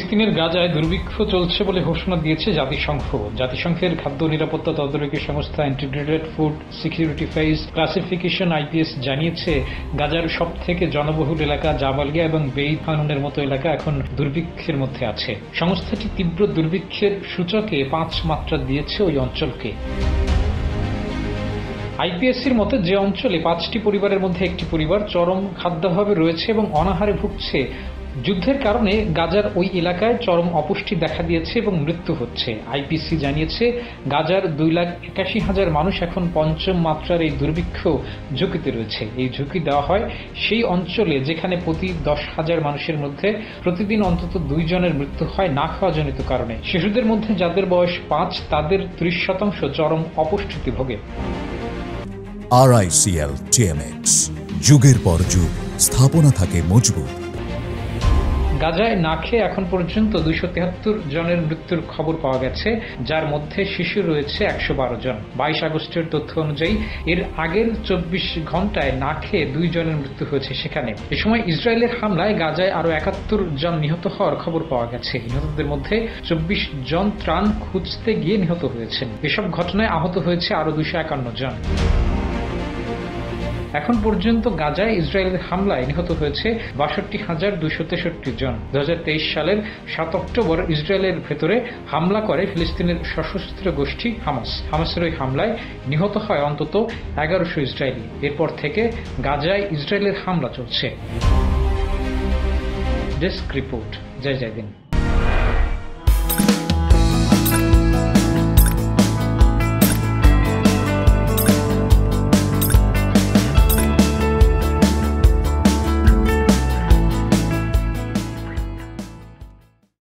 ফিলিস্তিনের গাজায় দুর্ভিক্ষ চলছে বলে ঘোষণা দিয়েছে জাতিসংঘ। জাতিসংঘের খাদ্য নিরাপত্তা তদারকি সংস্থা integrated food security phase classification IPS জানিয়েছে, গাজার সবথেকে জনবহুল এলাকা জাবালিয়া এবং বেইত হানুনের মতো এলাকা এখন দুর্ভিক্ষের মধ্যে আছে। সংস্থাটি তীব্র দুর্ভিক্ষের সূচকে 5 মাত্রা দিয়েছে ওই অঞ্চলকে। আইপিএসসির মতে যে অঞ্চলে 5টি পরিবারের মধ্যে একটি পরিবার চরম খাদ্যাভাবে রয়েছে এবং অনাহারে ভুগছে, যুদ্ধের কারণে গাজার ওই এলাকায় চরম অপুষ্টি দেখা দিয়েছে এবং মৃত্যু হচ্ছে। আইপিসি জানিয়েছে, গাজার 2,81,000 মানুষ এখন 5ম মাত্রার এই দুর্ভিক্ষ ঝুঁকিতে রয়েছে। এই ঝুঁকি দেওয়া হয় সেই অঞ্চলে যেখানে প্রতি 10,000 মানুষের মধ্যে প্রতিদিন অন্তত 2 জনের মৃত্যু হয় না খাওয়া জনিত কারণে। শিশুদের মধ্যে যাদের বয়স 5 তাদের 30% চরম অপুষ্টিতে ভোগে। RICL TMX, যুগের পর যুগ স্থাপনা থাকে মজবুত। গাজায় না খেয়ে এখন পর্যন্ত 273 জনের মৃত্যুর খবর পাওয়া গেছে, যার মধ্যে শিশু রয়েছে 112 জন। 22 আগস্টের তথ্য অনুযায়ী এর আগের 24 ঘন্টায় না খেয়ে 2 জনের মৃত্যু হয়েছে সেখানে। এ সময় ইসরায়েলের হামলায় গাজায় আরো 71 জন নিহত হওয়ার খবর পাওয়া গেছে। নিহতদের মধ্যে 24 জন ত্রাণ খুঁজতে গিয়ে নিহত হয়েছেন। এসব ঘটনায় আহত হয়েছে আরো 251 জন। এখন পর্যন্ত গাজায় ইসরায়েলের হামলায় নিহত হয়েছে 62,263 জন। 2023 সালের 7 অক্টোবর ইসরায়েলের ভেতরে হামলা করে ফিলিস্তিনের সশস্ত্র গোষ্ঠী হামাসের ওই হামলায় নিহত হয় অন্তত 1100 ইসরায়েলি। এরপর থেকে গাজায় ইসরায়েলের হামলা চলছে। ডেস্ক রিপোর্ট, জয় জয় দিন।